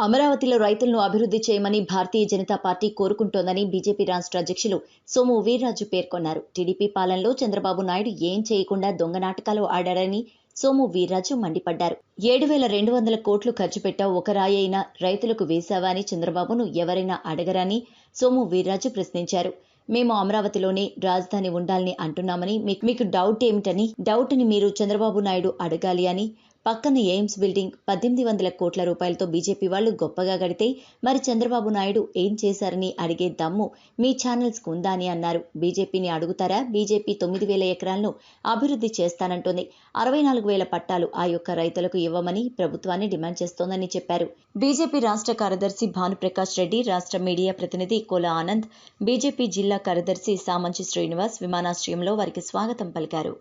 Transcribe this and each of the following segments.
అమరావతిలో రైతులను అభివృద్ధి చేయమని భారతీయ జనతా పార్టీ కోరుకుంటోందని బీజేపీ రాష్ట్ర అధ్యక్షులు సోము వీర్రాజు పేర్కొన్నారు. టీడీపీ పాలనలో చంద్రబాబు నాయుడు ఏం చేయకుండా దొంగ నాటకాలు ఆడారని సోము వీర్రాజు మండిపడ్డారు. 7,200 కోట్లు ఖర్చు పెట్టావు, ఒక రాయి అయినా రైతులకు వేశావా అని చంద్రబాబును ఎవరైనా అడగరని సోము వీర్రాజు ప్రశ్నించారు. మేము అమరావతిలోనే రాజధాని ఉండాలని అంటున్నామని మీకు డౌట్ ఏమిటని, డౌట్ని మీరు చంద్రబాబు నాయుడు అడగాలి అని, పక్కన ఎయిమ్స్ బిల్డింగ్ 1,800 కోట్ల రూపాయలతో బీజేపీ వాళ్లు గొప్పగా గడితే మరి చంద్రబాబు నాయుడు ఏం చేశారని అడిగే దమ్ము మీ ఛానల్స్ ఉందా అని అన్నారు. బీజేపీని అడుగుతారా? బీజేపీ 9,000 ఎకరాలను అభివృద్ధి చేస్తానంటోంది. 64,000 పట్టాలు ఆ యొక్క రైతులకు ఇవ్వమని ప్రభుత్వాన్ని డిమాండ్ చేస్తోందని చెప్పారు. బీజేపీ రాష్ట్ర కార్యదర్శి భానుప్రకాష్ రెడ్డి, రాష్ట్ర మీడియా ప్రతినిధి కోల ఆనంద్, బీజేపీ జిల్లా కార్యదర్శి సామంచి శ్రీనివాస్ విమానాశ్రయంలో వారికి స్వాగతం పలికారు.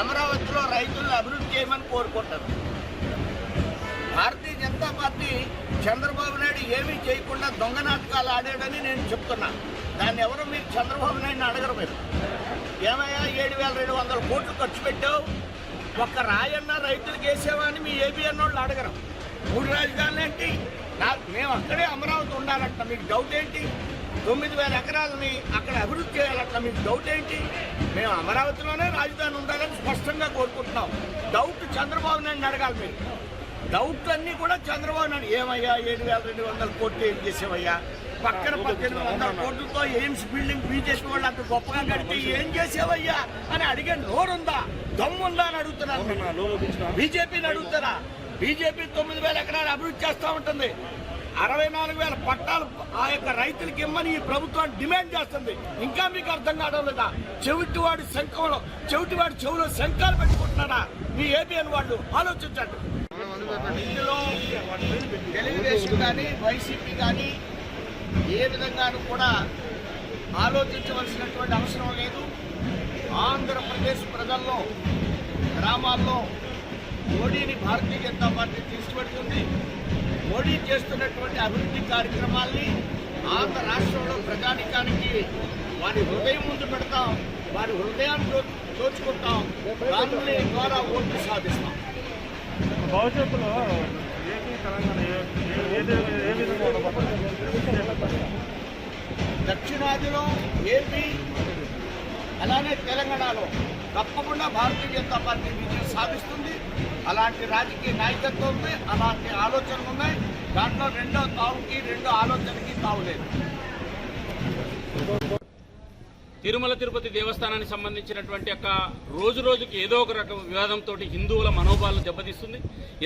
అమరావతిలో రైతులను అభివృద్ధి చేయమని కోరుకుంటారు. భారతీయ జనతా పార్టీ చంద్రబాబు నాయుడు ఏమీ చేయకుండా దొంగ నాటకాలు ఆడాడని నేను చెప్తున్నా. దాన్ని ఎవరు మీరు చంద్రబాబు నాయుడిని అడగరు. మీరు ఏమయ్యా 7,200 కోట్లు ఖర్చు పెట్టావు, ఒక్క రాయన్న రైతులకు వేసావా అని మీ ఏబిఎన్ వాళ్ళు అడగరు. 3 రాజధానులు ఏంటి? మేము అక్కడే అమరావతి ఉండాలంట, మీకు డౌట్ ఏంటి? 9,000 ఎకరాలని అక్కడ అభివృద్ధి చేయాలంట, మీకు డౌట్ ఏంటి? మేము అమరావతిలోనే రాజధాని ఉండాలని స్పష్టంగా కోరుకుంటున్నాం. డౌట్ చంద్రబాబు నాయుడిని అడగాలి. మీరు డౌట్ అన్నీ కూడా చంద్రబాబు నాయుడు. ఏమయ్యా 7,200 కోట్లు ఏం చేసేవయ్యా? పక్కన 1,800 కోట్లతో ఎయిమ్స్ బిల్డింగ్ బీజేపీ వాళ్ళు అంత గొప్పగా కడితే ఏం చేసేవయ్యా అని అడిగే నోరుందా, దమ్ముందా అని అడుగుతున్నారు. బీజేపీని అడుగుతారా? బీజేపీ 9,000 ఎకరాలు అభివృద్ధి చేస్తూ ఉంటుంది. 64,000 పట్టాలు ఆ యొక్క రైతులకి ఇమ్మని ఈ ప్రభుత్వాన్ని డిమాండ్ చేస్తుంది. ఇంకా మీకు అర్థం కావడం లేదా? చెవిటివాడి చెవులో శంఖాలు పెట్టుకుంటున్నారా మీ ఏబిఎన్ వాళ్ళు? ఆలోచించండి. ఇందులో తెలుగుదేశం కానీ వైసీపీ కానీ ఏ విధంగానూ కూడా ఆలోచించవలసినటువంటి అవసరం లేదు. ఆంధ్రప్రదేశ్ ప్రజల్లో, గ్రామాల్లో మోడీని భారతీయ జనతా పార్టీ తీసుకువెడుతుంది. మోడీ చేస్తున్నటువంటి అభివృద్ధి కార్యక్రమాల్ని ఆంధ్ర రాష్ట్రంలో ప్రజానికానికి వారి హృదయం ముందు పెడతాం, వారి హృదయాన్ని దోచుకుంటాం, దాని ద్వారా ఓట్లు సాధిస్తాం. భవిష్యత్తులో ఏపీ తెలంగాణ దక్షిణాదిలో ఏపీ అలానే తెలంగాణలో తప్పకుండా భారతీయ జనతా పార్టీ విజయం సాధిస్తుంది. అలాంటి రాజకీయ నాయకత్వం ఉంది, అలాంటి ఆలోచనలు ఉన్నాయి. దాంట్లో రెండో ఆలోచనకి తావులేదు. తిరుమల తిరుపతి దేవస్థానానికి సంబంధించినటువంటి రోజుకి ఏదో ఒక రకం వివాదంతో హిందువుల మనోభావాలను దెబ్బతీస్తుంది.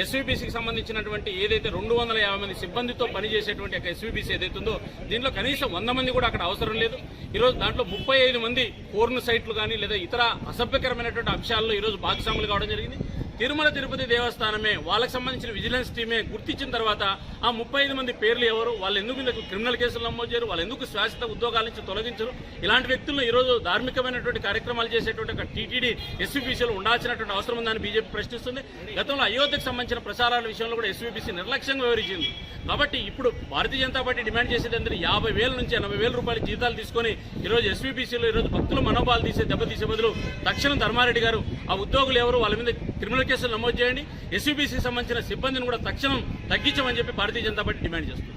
ఎస్వీబీసీకి సంబంధించినటువంటి ఏదైతే 250 మంది సిబ్బందితో పనిచేసేటువంటి ఎస్వీబీసీ ఏదైతే ఉందో దీంట్లో కనీసం 100 మంది కూడా అక్కడ అవసరం లేదు. ఈరోజు దాంట్లో 35 మంది పోర్న్ సైట్లు కానీ లేదా ఇతర అసభ్యకరమైనటువంటి అంశాల్లో ఈరోజు భాగస్వాములు కావడం జరిగింది. తిరుమల తిరుపతి దేవస్థానమే వాళ్ళకి సంబంధించిన విజిలెన్స్ టీమే గుర్తించిన తర్వాత ఆ 35 మంది పేర్లు ఎవరు, వాళ్ళు ఎందుకు క్రిమినల్ కేసులు నమోదు చేయరు, వాళ్ళు ఎందుకు శాశ్వత ఉద్యోగాల నుంచి తొలగించరు, ఇలాంటి వ్యక్తులను ఈరోజు ధార్మికమైనటువంటి కార్యక్రమాలు చేసేటువంటి టీటీడీ ఎస్వీబీసీలో ఉండాల్సినటువంటి అవసరం ఉందని బీజేపీ ప్రశ్నిస్తుంది. గతంలో అయోధ్యకు సంబంధించిన ప్రసారాల విషయంలో కూడా ఎస్వీబీసీ నిర్లక్ష్యంగా వివరించింది. కాబట్టి ఇప్పుడు భారతీయ జనతా పార్టీ డిమాండ్ చేసేది అందరూ 50,000 నుంచి 80,000 రూపాయల జీతాలు తీసుకొని ఈరోజు ఎస్వీబీసీలో ఈరోజు భక్తుల మనోభావాలు దెబ్బతీసే బదులు తక్షణం ధర్మారెడ్డి గారు ఆ ఉద్యోగులు ఎవరు, వాళ్ళ మీద క్రిమినల్ కేసులు నమోదు చేయండి, ఎస్వీబీసీకి సంబంధించిన సిబ్బందిని కూడా తక్షణం తగ్గించమని చెప్పి భారతీయ జనతా పార్టీ డిమాండ్ చేస్తుంది.